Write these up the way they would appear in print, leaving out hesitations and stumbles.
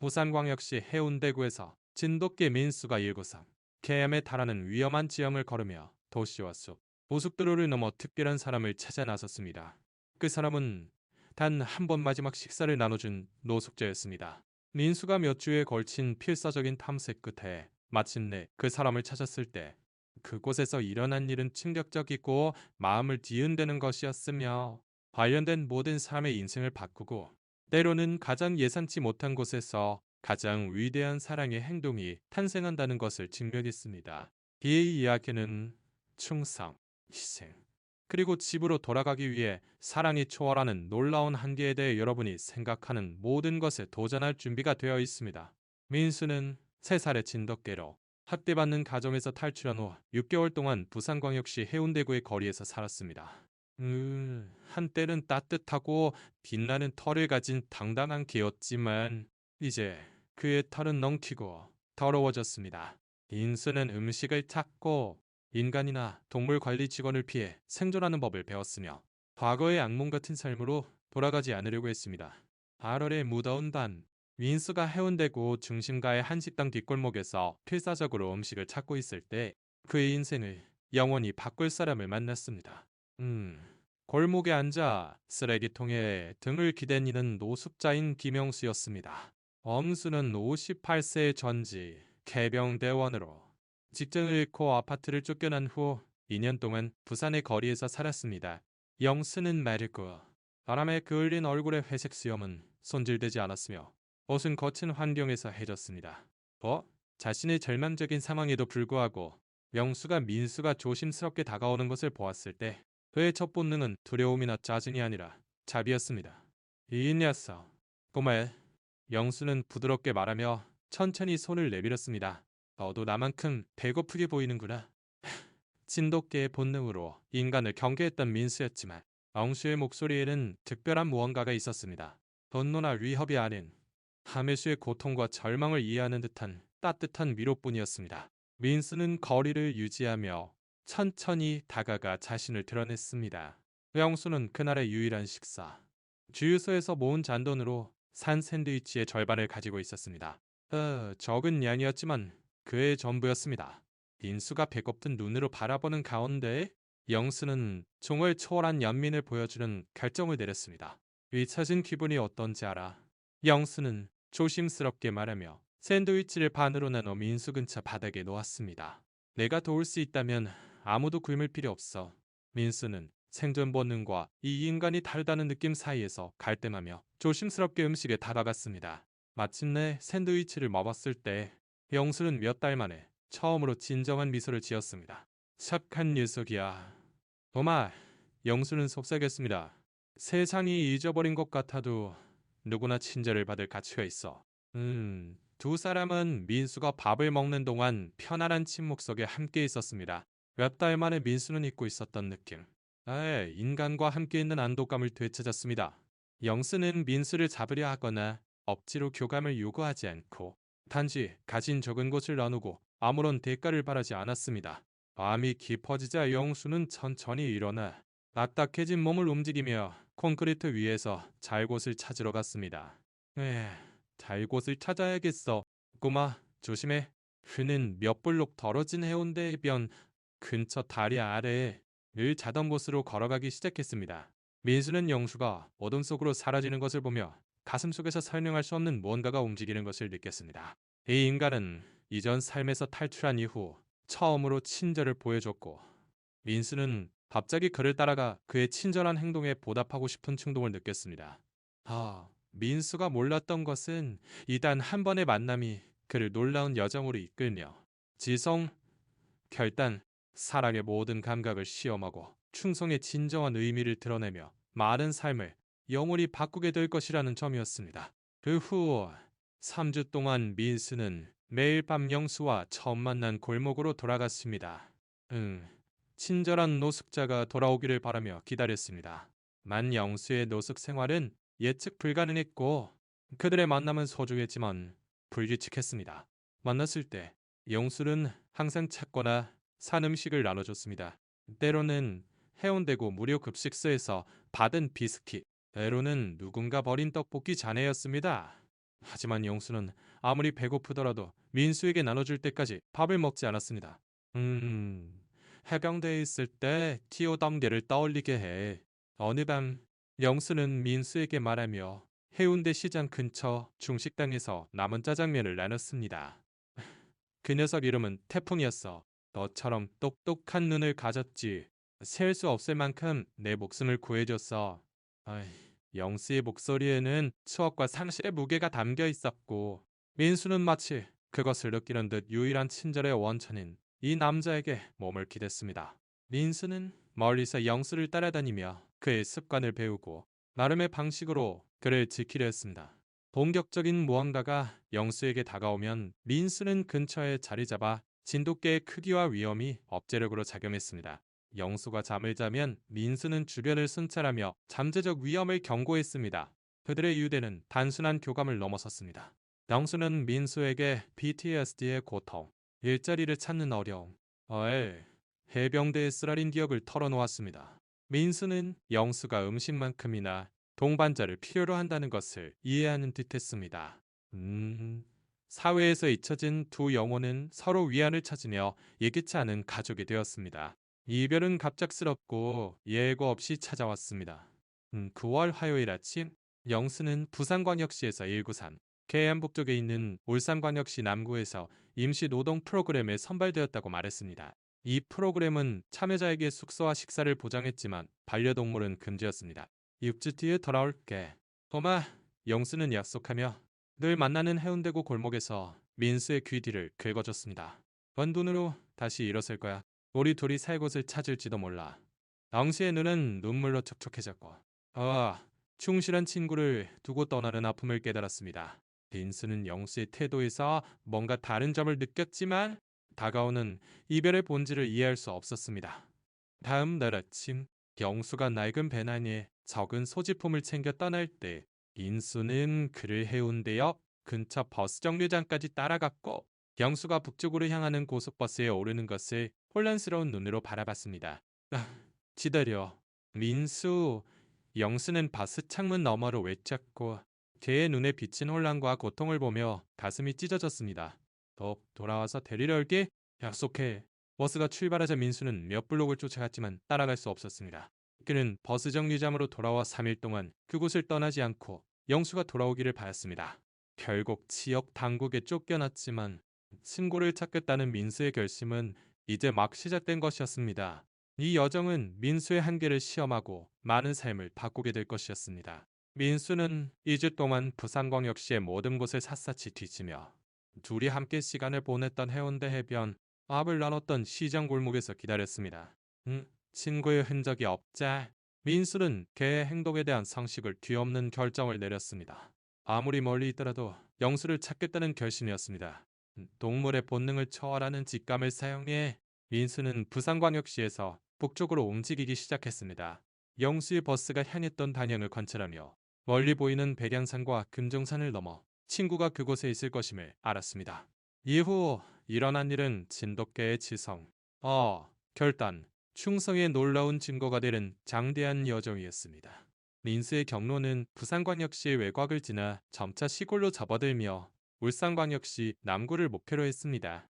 부산광역시 해운대구에서 진돗개 민수가 193, 계암에 달하는 위험한 지형을 걸으며 도시와 숲, 고속도로를 넘어 특별한 사람을 찾아 나섰습니다. 그 사람은 단 한 번 마지막 식사를 나눠준 노숙자였습니다. 민수가 몇 주에 걸친 필사적인 탐색 끝에 마침내 그 사람을 찾았을 때 그곳에서 일어난 일은 충격적이고 마음을 뒤흔드는 것이었으며 관련된 모든 사람의 인생을 바꾸고 때로는 가장 예상치 못한 곳에서 가장 위대한 사랑의 행동이 탄생한다는 것을 증명했습니다. 이 이야기는 충성, 희생, 그리고 집으로 돌아가기 위해 사랑이 초월하는 놀라운 한계에 대해 여러분이 생각하는 모든 것에 도전할 준비가 되어 있습니다. 민수는 3살의 진돗개로 학대받는 가정에서 탈출한 후 6개월 동안 부산광역시 해운대구의 거리에서 살았습니다. 한때는 따뜻하고 빛나는 털을 가진 당당한 개였지만 이제 그의 털은 엉키고 더러워졌습니다. 민수는 음식을 찾고 인간이나 동물 관리 직원을 피해 생존하는 법을 배웠으며 과거의 악몽 같은 삶으로 돌아가지 않으려고 했습니다. 8월의 무더운 밤, 민수가 해운대구 중심가의 한식당 뒷골목에서 필사적으로 음식을 찾고 있을 때 그의 인생을 영원히 바꿀 사람을 만났습니다. 골목에 앉아 쓰레기통에 등을 기댄 이는 노숙자인 김영수였습니다. 엄수는 58세의 전지 개병대원으로 직장을 잃고 아파트를 쫓겨난 후 2년 동안 부산의 거리에서 살았습니다. 영수는 마르고 바람에 그을린 얼굴의 회색 수염은 손질되지 않았으며 옷은 거친 환경에서 해졌습니다. 자신의 절망적인 상황에도 불구하고 영수가 민수가 조심스럽게 다가오는 것을 보았을 때 그의 첫 본능은 두려움이나 짜증이 아니라 자비였습니다. 이 녀석, 꼬마야. 영수는 부드럽게 말하며 천천히 손을 내밀었습니다. 너도 나만큼 배고프게 보이는구나. 진돗개의 본능으로 인간을 경계했던 민수였지만 영수의 목소리에는 특별한 무언가가 있었습니다. 분노나 위협이 아닌 하멜수의 고통과 절망을 이해하는 듯한 따뜻한 위로뿐이었습니다. 민수는 거리를 유지하며 천천히 다가가 자신을 드러냈습니다. 영수는 그날의 유일한 식사, 주유소에서 모은 잔돈으로 산 샌드위치의 절반을 가지고 있었습니다. 적은 양이었지만 그의 전부였습니다. 민수가 배고픈 눈으로 바라보는 가운데 영수는 종을 초월한 연민을 보여주는 결정을 내렸습니다. 잊혀진 기분이 어떤지 알아. 영수는 조심스럽게 말하며 샌드위치를 반으로 나눠 민수 근처 바닥에 놓았습니다. 내가 도울 수 있다면 아무도 굶을 필요 없어. 민수는 생존 본능과 이 인간이 다르다는 느낌 사이에서 갈등하며 조심스럽게 음식에 다가갔습니다. 마침내 샌드위치를 먹었을 때 영수는 몇 달 만에 처음으로 진정한 미소를 지었습니다. 착한 녀석이야. 도마, 영수는 속삭였습니다. 세상이 잊어버린 것 같아도 누구나 친절을 받을 가치가 있어. 두 사람은 민수가 밥을 먹는 동안 편안한 침묵 속에 함께 있었습니다. 몇 달 만에 민수는 잊고 있었던 느낌. 인간과 함께 있는 안도감을 되찾았습니다. 영수는 민수를 잡으려 하거나 억지로 교감을 요구하지 않고 단지 가진 적은 것을 나누고 아무런 대가를 바라지 않았습니다. 밤이 깊어지자 영수는 천천히 일어나 딱딱해진 몸을 움직이며 콘크리트 위에서 잘 곳을 찾으러 갔습니다. 잘 곳을 찾아야겠어. 꼬마, 조심해. 그는 몇 블록 떨어진 해운대 해변 근처 다리 아래에 늘 자던 곳으로 걸어가기 시작했습니다. 민수는 영수가 어둠 속으로 사라지는 것을 보며 가슴속에서 설명할 수 없는 무언가가 움직이는 것을 느꼈습니다. 이 인간은 이전 삶에서 탈출한 이후 처음으로 친절을 보여줬고 민수는 갑자기 그를 따라가 그의 친절한 행동에 보답하고 싶은 충동을 느꼈습니다. 민수가 몰랐던 것은 이단 한 번의 만남이 그를 놀라운 여정으로 이끌며 지성, 결단, 사랑의 모든 감각을 시험하고 충성의 진정한 의미를 드러내며 많은 삶을 영원히 바꾸게 될 것이라는 점이었습니다. 그 후 3주 동안 민수는 매일 밤 영수와 처음 만난 골목으로 돌아갔습니다. 친절한 노숙자가 돌아오기를 바라며 기다렸습니다. 만 영수의 노숙 생활은 예측 불가능했고 그들의 만남은 소중했지만 불규칙했습니다. 만났을 때 영수는 항상 찾거나 산 음식을 나눠줬습니다. 때로는 해운대구 무료 급식소에서 받은 비스킷, 때로는 누군가 버린 떡볶이 잔해였습니다. 하지만 영수는 아무리 배고프더라도 민수에게 나눠줄 때까지 밥을 먹지 않았습니다. 해병대에 있을 때 티오 단계를 떠올리게 해. 어느 밤 영수는 민수에게 말하며 해운대 시장 근처 중식당에서 남은 짜장면을 나눴습니다. 그 녀석 이름은 태풍이었어. 너처럼 똑똑한 눈을 가졌지. 셀 수 없을 만큼 내 목숨을 구해줬어. 아이, 영수의 목소리에는 추억과 상실의 무게가 담겨 있었고 민수는 마치 그것을 느끼는 듯 유일한 친절의 원천인 이 남자에게 몸을 기댔습니다. 민수는 멀리서 영수를 따라다니며 그의 습관을 배우고 나름의 방식으로 그를 지키려 했습니다. 본격적인 무언가가 영수에게 다가오면 민수는 근처에 자리 잡아 진돗개의 크기와 위험이 억제력으로 작용했습니다. 영수가 잠을 자면 민수는 주변을 순찰하며 잠재적 위험을 경고했습니다. 그들의 유대는 단순한 교감을 넘어섰습니다. 영수는 민수에게 PTSD의 고통, 일자리를 찾는 어려움, 해병대의 쓰라린 기억을 털어놓았습니다. 민수는 영수가 음식만큼이나 동반자를 필요로 한다는 것을 이해하는 듯했습니다. 사회에서 잊혀진 두 영혼은 서로 위안을 찾으며 예기치 않은 가족이 되었습니다. 이별은 갑작스럽고 예고 없이 찾아왔습니다. 9월 화요일 아침 영수는 부산광역시에서 1구산, 계양 북쪽에 있는 울산광역시 남구에서 임시 노동 프로그램에 선발되었다고 말했습니다. 이 프로그램은 참여자에게 숙소와 식사를 보장했지만 반려동물은 금지였습니다. 6주 뒤에 돌아올게. 도마, 영수는 약속하며 늘 만나는 해운대구 골목에서 민수의 귀 뒤를 긁어줬습니다. 번 돈으로 다시 일어설 거야. 우리 둘이 살 곳을 찾을지도 몰라. 영수의 눈은 눈물로 촉촉해졌고 충실한 친구를 두고 떠나는 아픔을 깨달았습니다. 민수는 영수의 태도에서 뭔가 다른 점을 느꼈지만 다가오는 이별의 본질을 이해할 수 없었습니다. 다음 날 아침 영수가 낡은 배낭에 적은 소지품을 챙겨 떠날 때 민수는 그를 해운대역 근처 버스 정류장까지 따라갔고 영수가 북쪽으로 향하는 고속버스에 오르는 것을 혼란스러운 눈으로 바라봤습니다. 기다려. 민수. 영수는 버스 창문 너머로 외쳤고 그의 눈에 비친 혼란과 고통을 보며 가슴이 찢어졌습니다. 돌아와서 데리러 올게. 약속해. 버스가 출발하자 민수는 몇 블록을 쫓아갔지만 따라갈 수 없었습니다. 그는 버스 정류장으로 돌아와 3일 동안 그곳을 떠나지 않고 영수가 돌아오기를 바랐습니다. 결국 지역 당국에 쫓겨났지만 친구를 찾겠다는 민수의 결심은 이제 막 시작된 것이었습니다. 이 여정은 민수의 한계를 시험하고 많은 삶을 바꾸게 될 것이었습니다. 민수는 2주 동안 부산광역시의 모든 곳을 샅샅이 뒤지며 둘이 함께 시간을 보냈던 해운대 해변, 밥을 나눴던 시장 골목에서 기다렸습니다. 친구의 흔적이 없자 민수는 그의 행동에 대한 상식을 뒤엎는 결정을 내렸습니다. 아무리 멀리 있더라도 영수를 찾겠다는 결심이었습니다. 동물의 본능을 초월하는 직감을 사용해 민수는 부산광역시에서 북쪽으로 움직이기 시작했습니다. 영수의 버스가 향했던 방향을 관찰하며 멀리 보이는 백양산과 금정산을 넘어 친구가 그곳에 있을 것임을 알았습니다. 이후 일어난 일은 진돗개의 지성, 결단, 충성의 놀라운 증거가 되는 장대한 여정이었습니다. 민수의 경로는 부산광역시 외곽을 지나 점차 시골로 접어들며 울산광역시 남구를 목표로 했습니다.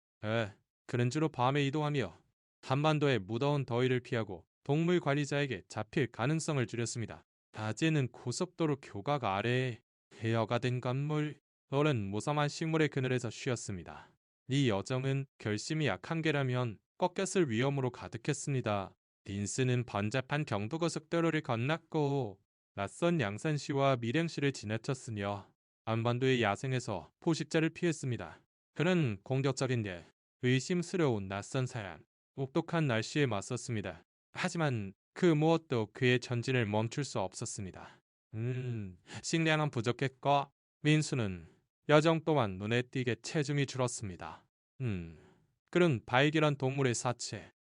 그는 주로 밤에 이동하며 한반도의 무더운 더위를 피하고 동물 관리자에게 잡힐 가능성을 줄였습니다. 낮에는 고속도로 교각 아래에 폐허가 된 건물, 오른 무성한 식물의 그늘에서 쉬었습니다. 이 여정은 결심이 약한 개라면 꺾였을 위험으로 가득했습니다. 딘스는 번잡한 경부고속도로를 건넜고 낯선 양산시와 밀양시를 지나쳤으며 한반도의 야생에서 포식자를 피했습니다. 그는 공격적인데 의심스러운 낯선 사람, 혹독한 날씨에 맞섰습니다. 하지만 그 무엇도 그의 전진을 멈출 수 없었습니다. 식량은 부족했고 민수는 여정 동안 눈에 띄게 체중이 줄었습니다. 그는 발견한 동물의 사체,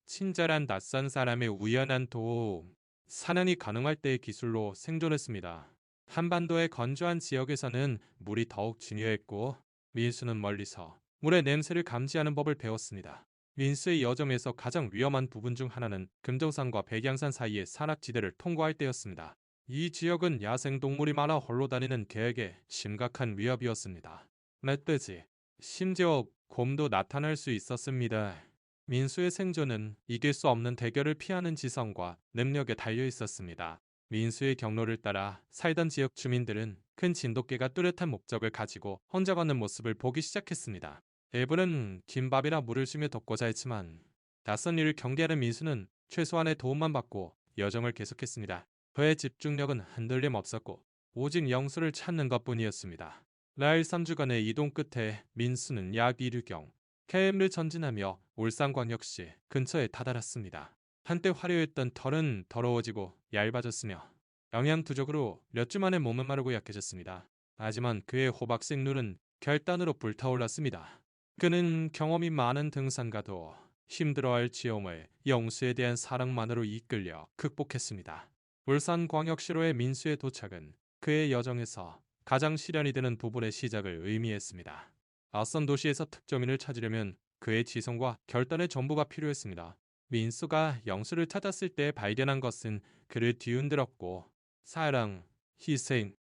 친절한 낯선 사람의 우연한 도움, 사냥이 가능할 때의 기술로 생존했습니다. 한반도의 건조한 지역에서는 물이 더욱 중요했고 민수는 멀리서 물의 냄새를 감지하는 법을 배웠습니다. 민수의 여정에서 가장 위험한 부분 중 하나는 금정산과 백양산 사이의 산악지대를 통과할 때였습니다. 이 지역은 야생동물이 많아 홀로 다니는 개에게 심각한 위협이었습니다. 멧돼지, 심지어 곰도 나타날 수 있었습니다. 민수의 생존은 이길 수 없는 대결을 피하는 지성과 능력에 달려 있었습니다. 민수의 경로를 따라 살던 지역 주민들은 큰 진돗개가 뚜렷한 목적을 가지고 혼자 걷는 모습을 보기 시작했습니다. 일부는 김밥이나 물을 주며 돕고자 했지만 낯선 일을 경계하는 민수는 최소한의 도움만 받고 여정을 계속했습니다. 그의 집중력은 흔들림 없었고 오직 영수를 찾는 것뿐이었습니다. 라일 3주간의 이동 끝에 민수는 약 2류경 KM을 전진하며 울산광역시 근처에 다다랐습니다. 한때 화려했던 털은 더러워지고 얇아졌으며 영양 부족으로 몇 주 만에 몸은 마르고 약해졌습니다. 하지만 그의 호박색 눈은 결단으로 불타올랐습니다. 그는 경험이 많은 등산가도 힘들어할 지형을 영수에 대한 사랑만으로 이끌려 극복했습니다. 울산광역시로의 민수의 도착은 그의 여정에서 가장 시련이 되는 부분의 시작을 의미했습니다. 낯선 도시에서 특종인을 찾으려면 그의 지성과 결단의 전부가 필요했습니다. 민수가 영수를 찾았을 때 발견한 것은 그를 뒤흔들었고 사랑, 희생,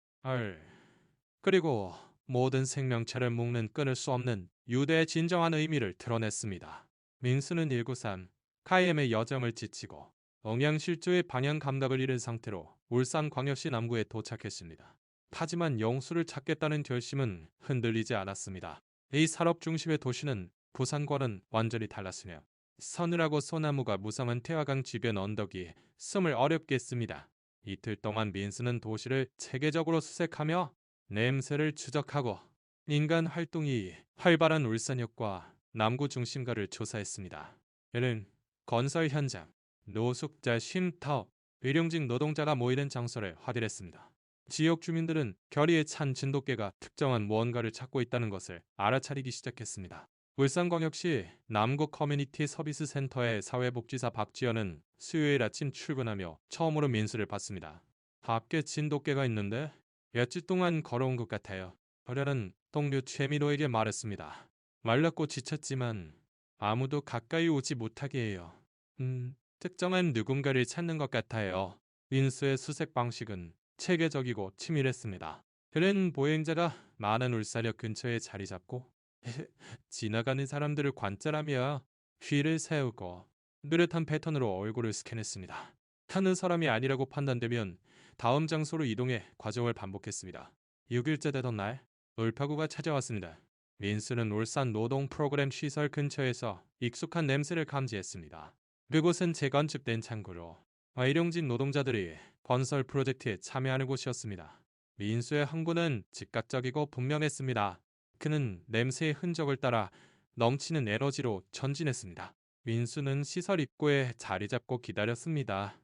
그리고 모든 생명체를 묶는 끊을 수 없는 유대의 진정한 의미를 드러냈습니다. 민수는 193 카이엠의 여정을 지치고 영양실조의 방향 감각을 잃은 상태로 울산광역시 남구에 도착했습니다. 하지만 영수를 찾겠다는 결심은 흔들리지 않았습니다. 이 산업 중심의 도시는 부산과는 완전히 달랐으며 서늘하고 소나무가 무성한 태화강 주변 언덕이 숨을 어렵게 했습니다. 이틀 동안 민수는 도시를 체계적으로 수색하며 냄새를 추적하고 인간 활동이 활발한 울산역과 남구 중심가를 조사했습니다. 이는 건설 현장, 노숙자 쉼터, 일용직 노동자가 모이는 장소를 확인했습니다. 지역 주민들은 결의에 찬 진돗개가 특정한 무언가를 찾고 있다는 것을 알아차리기 시작했습니다. 울산광역시 남구 커뮤니티 서비스 센터의 사회복지사 박지연은 수요일 아침 출근하며 처음으로 민수를 봤습니다. 밖에 진돗개가 있는데 며칠 동안 걸어온 것 같아요. 어려는 동료 최민호에게 말했습니다. 말랐고 지쳤지만 아무도 가까이 오지 못하게 해요. 특정한 누군가를 찾는 것 같아요. 민수의 수색 방식은 체계적이고 치밀했습니다. 그는 보행자가 많은 울산역 근처에 자리 잡고 지나가는 사람들을 관찰하며 귀를 세우고 뚜렷한 패턴으로 얼굴을 스캔했습니다. 타는 사람이 아니라고 판단되면 다음 장소로 이동해 과정을 반복했습니다. 6일째 되던 날 울파구가 찾아왔습니다. 민수는 울산 노동 프로그램 시설 근처에서 익숙한 냄새를 감지했습니다. 그곳은 재건축된 창고로 일용직 노동자들이 건설 프로젝트에 참여하는 곳이었습니다. 민수의 항구는 즉각적이고 분명했습니다. 그는 냄새의 흔적을 따라 넘치는 에너지로 전진했습니다. 민수는 시설 입구에 자리 잡고 기다렸습니다.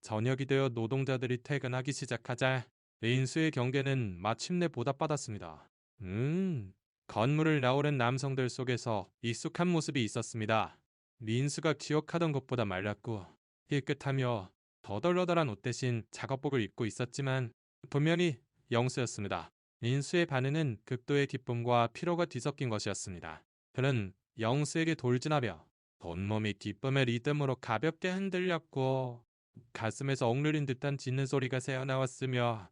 저녁이 되어 노동자들이 퇴근하기 시작하자 민수의 경계는 마침내 보답받았습니다. 건물을 나오는 남성들 속에서 익숙한 모습이 있었습니다. 민수가 기억하던 것보다 말랐고 힐끗하며 더덜더덜한 옷 대신 작업복을 입고 있었지만 분명히 영수였습니다. 민수의 반응은 극도의 기쁨과 피로가 뒤섞인 것이었습니다. 그는 영수에게 돌진하며 온몸이 기쁨의 리듬으로 가볍게 흔들렸고 가슴에서 억누린 듯한 짖는 소리가 새어나왔으며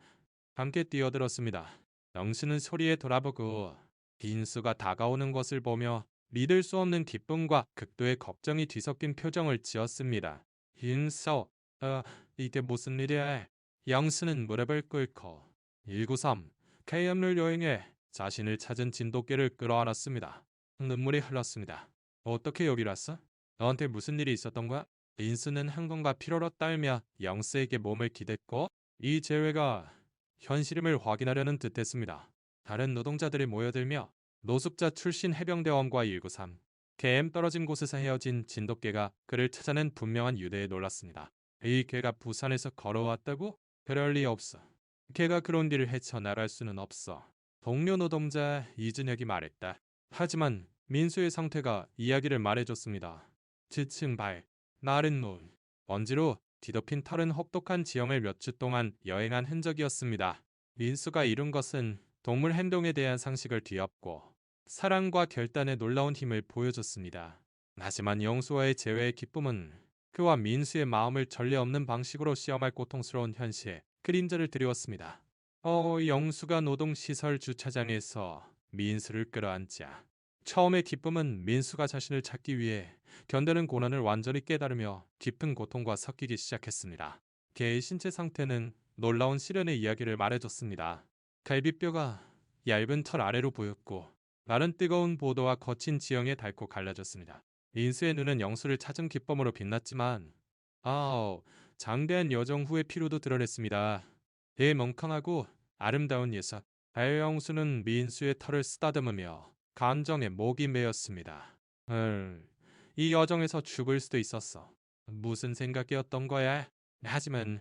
함께 뛰어들었습니다. 영수는 소리에 돌아보고 민수가 다가오는 것을 보며 믿을 수 없는 기쁨과 극도의 걱정이 뒤섞인 표정을 지었습니다. 민수, 이게 무슨 일이야? 영수는 무릎을 꿇고 193 KM을 여행해 자신을 찾은 진돗개를 끌어안았습니다. 눈물이 흘렀습니다. 어떻게 여기 왔어? 너한테 무슨 일이 있었던 거야? 민수는 흥분과 피로로 떨며 영수에게 몸을 기댔고 이 재회가 현실임을 확인하려는 듯했습니다. 다른 노동자들이 모여들며 노숙자 출신 해병대원과 193 KM 떨어진 곳에서 헤어진 진돗개가 그를 찾아낸 분명한 유대에 놀랐습니다. 이 개가 부산에서 걸어왔다고? 그럴 리 없어. 걔가 그런 길을 헤쳐나갈 수는 없어. 동료 노동자 이준혁이 말했다. 하지만 민수의 상태가 이야기를 말해줬습니다. 지친 발, 마른 눈, 먼지로 뒤덮인 털은 혹독한 지형을 몇 주 동안 여행한 흔적이었습니다. 민수가 이룬 것은 동물 행동에 대한 상식을 뒤엎고 사랑과 결단의 놀라운 힘을 보여줬습니다. 하지만 영수와의 재회의 기쁨은 그와 민수의 마음을 전례 없는 방식으로 시험할 고통스러운 현실에 그림자를 드리웠습니다. 영수가 노동시설 주차장에서 민수를 끌어안자 처음의 기쁨은 민수가 자신을 찾기 위해 견디는 고난을 완전히 깨달으며 깊은 고통과 섞이기 시작했습니다. 개의 신체 상태는 놀라운 시련의 이야기를 말해줬습니다. 갈비뼈가 얇은 털 아래로 보였고 마른 뜨거운 보도와 거친 지형에 닳고 갈라졌습니다. 민수의 눈은 영수를 찾은 기쁨으로 빛났지만 장대한 여정 후의 피로도 드러냈습니다. 멍청하고 아름다운 예사. 영수는 민수의 털을 쓰다듬으며 감정에 목이 메였습니다. 이 여정에서 죽을 수도 있었어. 무슨 생각이었던 거야? 하지만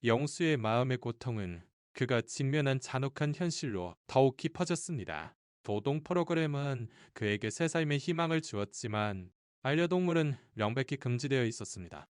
영수의 마음의 고통은 그가 직면한 잔혹한 현실로 더욱 깊어졌습니다. 도동 프로그램은 그에게 새 삶의 희망을 주었지만 반려동물은 명백히 금지되어 있었습니다.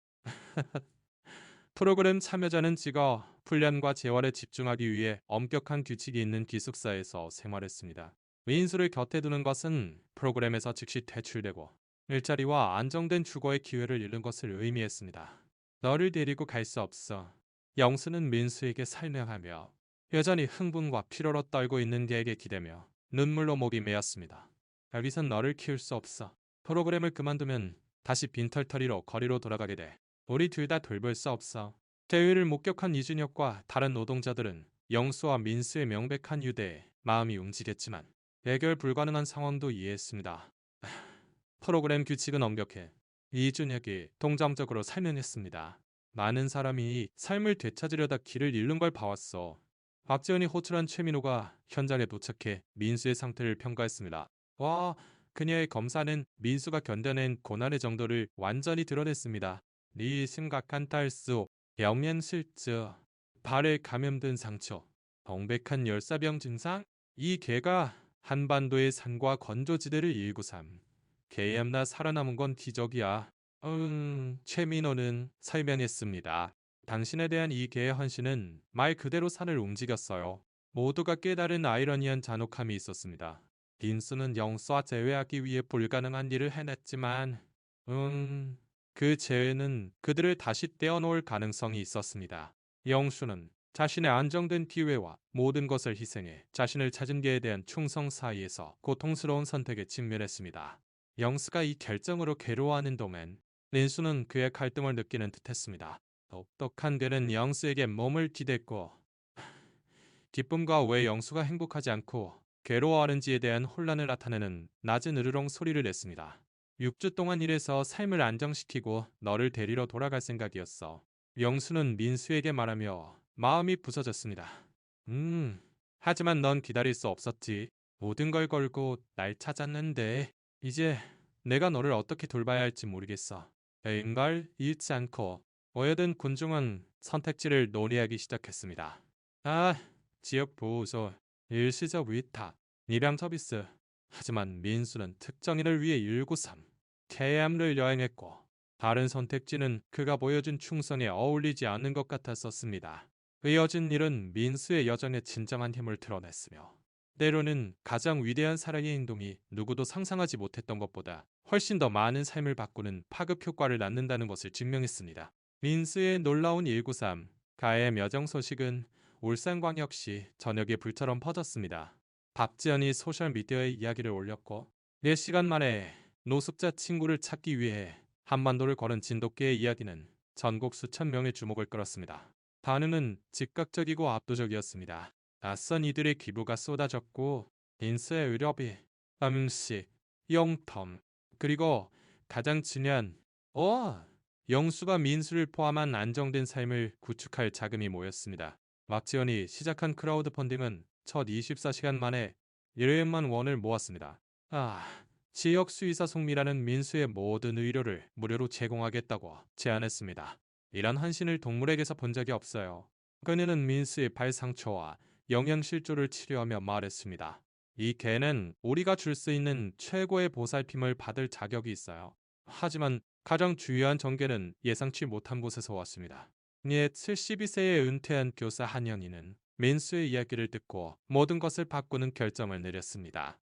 프로그램 참여자는 직업, 훈련과 재활에 집중하기 위해 엄격한 규칙이 있는 기숙사에서 생활했습니다. 민수를 곁에 두는 것은 프로그램에서 즉시 퇴출되고 일자리와 안정된 주거의 기회를 잃는 것을 의미했습니다. 너를 데리고 갈 수 없어. 영수는 민수에게 설명하며 여전히 흥분과 피로로 떨고 있는 걔에게 기대며 눈물로 목이 메었습니다. 여기선 너를 키울 수 없어. 프로그램을 그만두면 다시 빈털터리로 거리로 돌아가게 돼. 우리 둘 다 돌볼 수 없어. 대회를 목격한 이준혁과 다른 노동자들은 영수와 민수의 명백한 유대에 마음이 움직였지만 해결 불가능한 상황도 이해했습니다. 프로그램 규칙은 엄격해. 이준혁이 동정적으로 설명했습니다. 많은 사람이 삶을 되찾으려다 길을 잃는 걸 봐왔어. 박지원이 호출한 최민호가 현장에 도착해 민수의 상태를 평가했습니다. 와, 그녀의 검사는 민수가 견뎌낸 고난의 정도를 완전히 드러냈습니다. 네 심각한 탈수, 영양실조, 발에 감염된 상처, 동백한 열사병 증상, 이 개가 한반도의 산과 건조지대를 일구삼. 개암나 살아남은 건 기적이야. 최민호는 설명했습니다. 당신에 대한 이 개의 헌신은 말 그대로 산을 움직였어요. 모두가 깨달은 아이러니한 잔혹함이 있었습니다. 빈수는 영수와 재회하기 위해 불가능한 일을 해냈지만, 그 재회는 그들을 다시 떼어놓을 가능성이 있었습니다. 영수는 자신의 안정된 기회와 모든 것을 희생해 자신을 찾은 개에 대한 충성 사이에서 고통스러운 선택에 직면했습니다. 영수가 이 결정으로 괴로워하는 동안 민수는 그의 갈등을 느끼는 듯했습니다. 똑똑한 개는 영수에게 몸을 기댔고 기쁨과 왜 영수가 행복하지 않고 괴로워하는지에 대한 혼란을 나타내는 낮은 으르렁 소리를 냈습니다. 6주 동안 일해서 삶을 안정시키고 너를 데리러 돌아갈 생각이었어. 영수는 민수에게 말하며 마음이 부서졌습니다. 하지만 넌 기다릴 수 없었지. 모든 걸 걸고 날 찾았는데 이제 내가 너를 어떻게 돌봐야 할지 모르겠어. 인걸 잃지 않고 모여든 군중은 선택지를 논의하기 시작했습니다. 지역 보호소, 일시적 위탁, 입양 서비스. 하지만 민수는 특정인을 위해 193, 태암를 여행했고 다른 선택지는 그가 보여준 충성에 어울리지 않는 것 같았었습니다. 이어진 일은 민수의 여정의 진정한 힘을 드러냈으며 때로는 가장 위대한 사랑의 행동이 누구도 상상하지 못했던 것보다 훨씬 더 많은 삶을 바꾸는 파급 효과를 낳는다는 것을 증명했습니다. 민수의 놀라운 193, 가의 여정 소식은 울산광역시 전역에 불처럼 퍼졌습니다. 박지연이 소셜미디어에 이야기를 올렸고 4시간 만에 노숙자 친구를 찾기 위해 한반도를 걸은 진돗개의 이야기는 전국 수천 명의 주목을 끌었습니다. 반응은 즉각적이고 압도적이었습니다. 낯선 이들의 기부가 쏟아졌고 인스의 의료비, 음식, 용품, 그리고 가장 중요한 영수가 민수를 포함한 안정된 삶을 구축할 자금이 모였습니다. 박지원이 시작한 크라우드 펀딩은 첫 24시간 만에 1회만 원을 모았습니다. 지역 수의사 송미라는 민수의 모든 의료를 무료로 제공하겠다고 제안했습니다. 이런 헌신을 동물에게서 본 적이 없어요. 그녀는 민수의 발 상처와 영양실조를 치료하며 말했습니다. 이 개는 우리가 줄 수 있는 최고의 보살핌을 받을 자격이 있어요. 하지만 가장 중요한 전개는 예상치 못한 곳에서 왔습니다. 옛 72세에 은퇴한 교사 한영희는 민수의 이야기를 듣고 모든 것을 바꾸는 결정을 내렸습니다.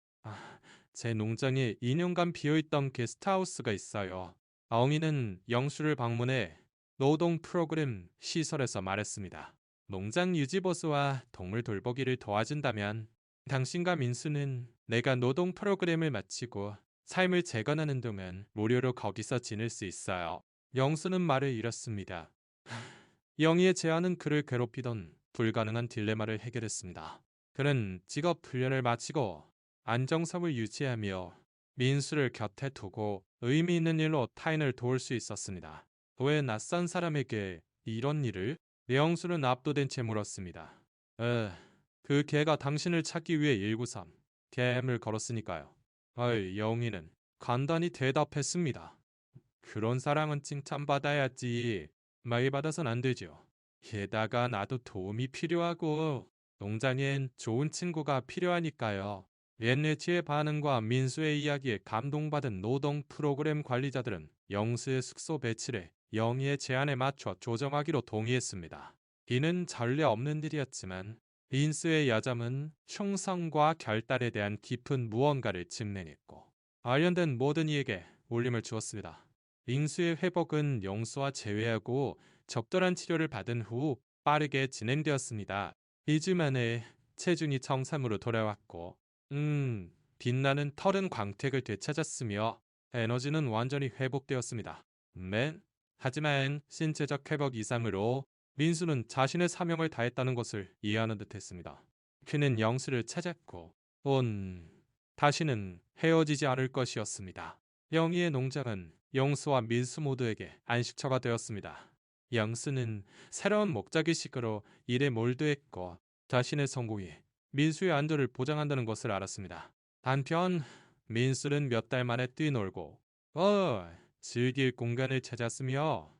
제 농장에 2년간 비어있던 게스트하우스가 있어요. 아웅이는 영수를 방문해 노동 프로그램 시설에서 말했습니다. 농장 유지보수와 동물 돌보기를 도와준다면 당신과 민수는 내가 노동 프로그램을 마치고 삶을 재건하는 동안 무료로 거기서 지낼 수 있어요. 영수는 말을 잃었습니다. 영희의 제안은 그를 괴롭히던 불가능한 딜레마를 해결했습니다. 그는 직업 훈련을 마치고 안정성을 유지하며 민수를 곁에 두고 의미 있는 일로 타인을 도울 수 있었습니다. 왜 낯선 사람에게 이런 일을? 영수는 압도된 채 물었습니다. 그 개가 당신을 찾기 위해 193 DM을 걸었으니까요. 영희는 간단히 대답했습니다. 그런 사랑은 칭찬받아야지. 많이 받아선 안 되죠. 게다가 나도 도움이 필요하고 농장엔 좋은 친구가 필요하니까요. 옌리치의 반응과 민수의 이야기에 감동받은 노동 프로그램 관리자들은 영수의 숙소 배치를 영희의 제안에 맞춰 조정하기로 동의했습니다. 이는 전례 없는 일이었지만 민수의 야잠은 충성과 결단에 대한 깊은 무언가를 직면했고 관련된 모든 이에게 울림을 주었습니다. 민수의 회복은 영수와 재회하고 적절한 치료를 받은 후 빠르게 진행되었습니다. 2주 만에 체중이 정상으로 돌아왔고 빛나는 털은 광택을 되찾았으며 에너지는 완전히 회복되었습니다. 하지만 신체적 회복 이상으로 민수는 자신의 사명을 다했다는 것을 이해하는 듯했습니다. 그는 영수를 찾았고 다시는 헤어지지 않을 것이었습니다. 영희의 농장은 영수와 민수 모두에게 안식처가 되었습니다. 영수는 새로운 목자기식으로 일에 몰두했고 자신의 성공이 민수의 안전을 보장한다는 것을 알았습니다. 한편 민수는 몇 달 만에 뛰놀고 즐길 공간을 찾았으며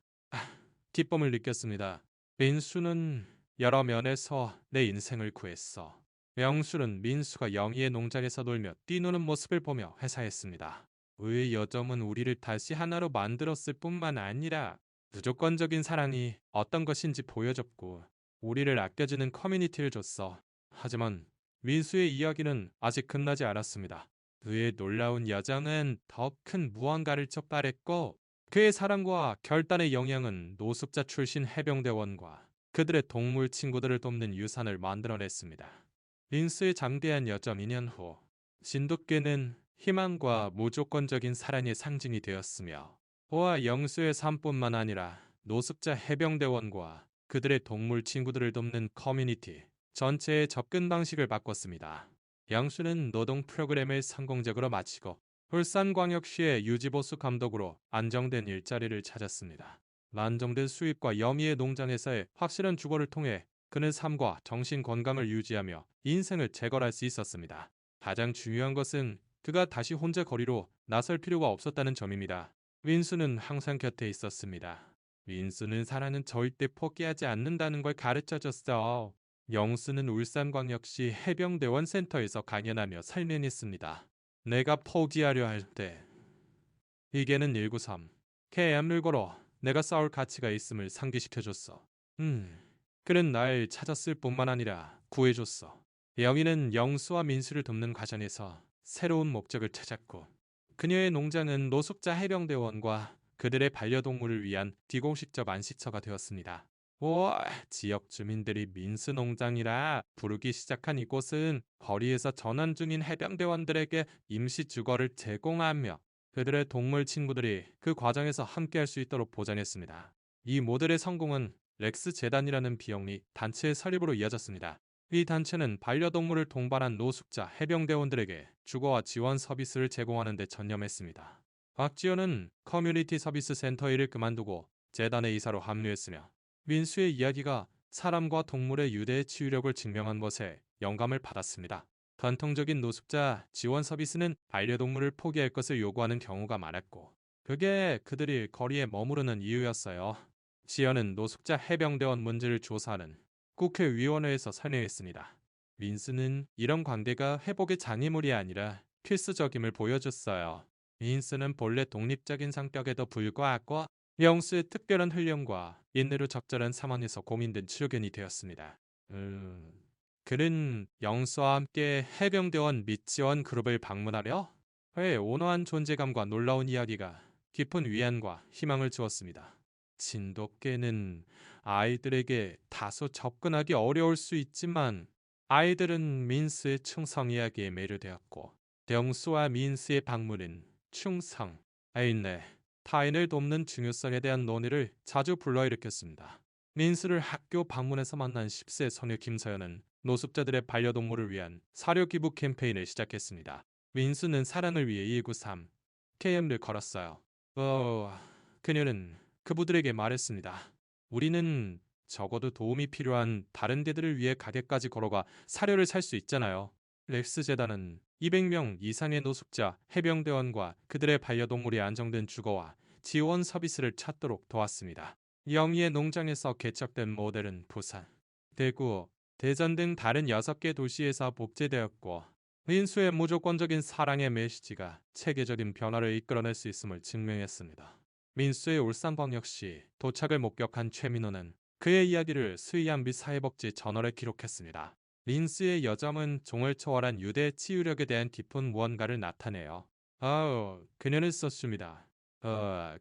기쁨을 느꼈습니다. 민수는 여러 면에서 내 인생을 구했어. 영수는 민수가 영희의 농장에서 놀며 뛰노는 모습을 보며 회사했습니다. 우리의 여정은 우리를 다시 하나로 만들었을 뿐만 아니라 무조건적인 사랑이 어떤 것인지 보여줬고 우리를 아껴주는 커뮤니티를 줬어. 하지만 민수의 이야기는 아직 끝나지 않았습니다. 그의 놀라운 여정은 더 큰 무언가를 촉발했고 그의 사랑과 결단의 영향은 노숙자 출신 해병대원과 그들의 동물 친구들을 돕는 유산을 만들어냈습니다. 민수의 장대한 여정 2년 후 진돗개는 희망과 무조건적인 사랑의 상징이 되었으며 호와 영수의 삶뿐만 아니라 노숙자 해병대원과 그들의 동물 친구들을 돕는 커뮤니티 전체의 접근 방식을 바꿨습니다. 영수는 노동 프로그램을 성공적으로 마치고 울산광역시의 유지보수 감독으로 안정된 일자리를 찾았습니다. 안정된 수입과 영희의 농장에서의 확실한 주거를 통해 그는 삶과 정신 건강을 유지하며 인생을 재건할 수 있었습니다. 가장 중요한 것은 그가 다시 혼자 거리로 나설 필요가 없었다는 점입니다. 민수는 항상 곁에 있었습니다. 민수는 사랑은 절대 포기하지 않는다는 걸 가르쳐줬어. 영수는 울산광역시 해병대원 센터에서 강연하며 설명했습니다. 내가 포기하려 할 때 이게는 193 KM을 걸어 내가 싸울 가치가 있음을 상기시켜줬어. 그는 날 찾았을 뿐만 아니라 구해줬어. 영희는 영수와 민수를 돕는 과정에서 새로운 목적을 찾았고 그녀의 농장은 노숙자 해병대원과 그들의 반려동물을 위한 비공식적 안식처가 되었습니다. 지역 주민들이 민수 농장이라 부르기 시작한 이곳은 거리에서 전원 중인 해병대원들에게 임시 주거를 제공하며 그들의 동물 친구들이 그 과정에서 함께할 수 있도록 보장했습니다. 이 모델의 성공은 렉스 재단이라는 비영리 단체의 설립으로 이어졌습니다. 이 단체는 반려동물을 동반한 노숙자 해병대원들에게 주거와 지원 서비스를 제공하는 데 전념했습니다. 박지연은 커뮤니티 서비스 센터 일을 그만두고 재단의 이사로 합류했으며 민수의 이야기가 사람과 동물의 유대의 치유력을 증명한 것에 영감을 받았습니다. 전통적인 노숙자 지원 서비스는 반려동물을 포기할 것을 요구하는 경우가 많았고 그게 그들이 거리에 머무르는 이유였어요. 지연은 노숙자 해병대원 문제를 조사하는 국회의원회에서 설명했습니다. 민수는 이런 관계가 회복의 장애물이 아니라 필수적임을 보여줬어요. 민수는 본래 독립적인 성격에도 불구하고 영수의 특별한 훈련과 인내로 적절한 상황에서 고민된 치료견이 되었습니다. 그는 영수와 함께 해병대원 및 지원 그룹을 방문하며 그의 온화한 존재감과 놀라운 이야기가 깊은 위안과 희망을 주었습니다. 진돗개는 아이들에게 다소 접근하기 어려울 수 있지만 아이들은 민스의 충성 이야기에 매료되었고 영수와 민스의 방문은 충성, 인내, 타인을 돕는 중요성에 대한 논의를 자주 불러일으켰습니다. 민스를 학교 방문에서 만난 10세 소녀 김서연은 노숙자들의 반려동물을 위한 사료 기부 캠페인을 시작했습니다. 민수는 사랑을 위해 193 KM를 걸었어요. 그녀는 그부들에게 말했습니다. 우리는 적어도 도움이 필요한 다른 데들을 위해 가게까지 걸어가 사료를 살 수 있잖아요. 렉스 재단은 200명 이상의 노숙자, 해병대원과 그들의 반려동물이 안정된 주거와 지원 서비스를 찾도록 도왔습니다. 영희의 농장에서 개척된 모델은 부산, 대구, 대전 등 다른 6개 도시에서 복제되었고 민수의 무조건적인 사랑의 메시지가 체계적인 변화를 이끌어낼 수 있음을 증명했습니다. 민수의 울산광역시 도착을 목격한 최민호는 그의 이야기를 수의안비 사회복지 저널에 기록했습니다. 민수의 여정은 종을 초월한 유대 치유력에 대한 깊은 무언가를 나타내요. 그녀는 썼습니다.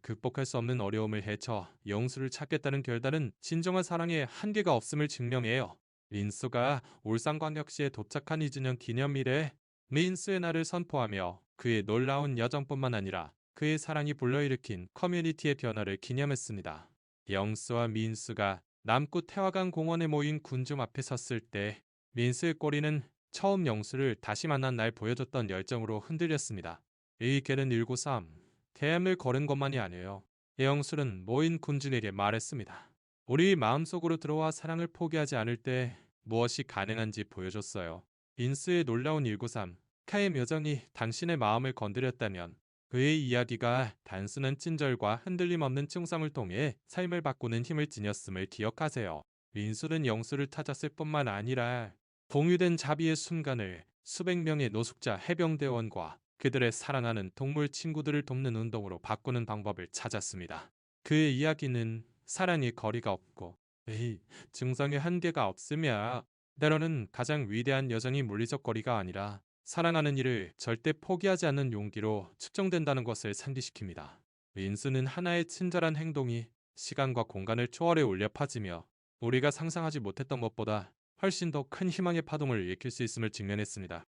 극복할 수 없는 어려움을 헤쳐 영수를 찾겠다는 결단은 진정한 사랑의 한계가 없음을 증명해요. 민수가 울산광역시에 도착한 2주년 기념일에 민수의 날을 선포하며 그의 놀라운 여정뿐만 아니라 그의 사랑이 불러일으킨 커뮤니티의 변화를 기념했습니다. 영수와 민수가 남구 태화강 공원에 모인 군중 앞에 섰을 때 민수의 꼬리는 처음 영수를 다시 만난 날 보여줬던 열정으로 흔들렸습니다. 이 길은 193 대암을 걸은 것만이 아니에요. 영수는 모인 군중에게 말했습니다. 우리 마음속으로 들어와 사랑을 포기하지 않을 때 무엇이 가능한지 보여줬어요. 민수의 놀라운 193 카의 여정이 당신의 마음을 건드렸다면 그의 이야기가 단순한 친절과 흔들림 없는 충성을 통해 삶을 바꾸는 힘을 지녔음을 기억하세요. 민수는 영수를 찾았을 뿐만 아니라 공유된 자비의 순간을 수백 명의 노숙자 해병대원과 그들의 사랑하는 동물 친구들을 돕는 운동으로 바꾸는 방법을 찾았습니다. 그의 이야기는 사랑의 거리가 없고 증상의 한계가 없으며 때로는 가장 위대한 여정이 물리적 거리가 아니라 사랑하는 일을 절대 포기하지 않는 용기로 측정된다는 것을 상기시킵니다. 민수는 하나의 친절한 행동이 시간과 공간을 초월해 울려 퍼지며 우리가 상상하지 못했던 것보다 훨씬 더 큰 희망의 파동을 일으킬 수 있음을 직면했습니다.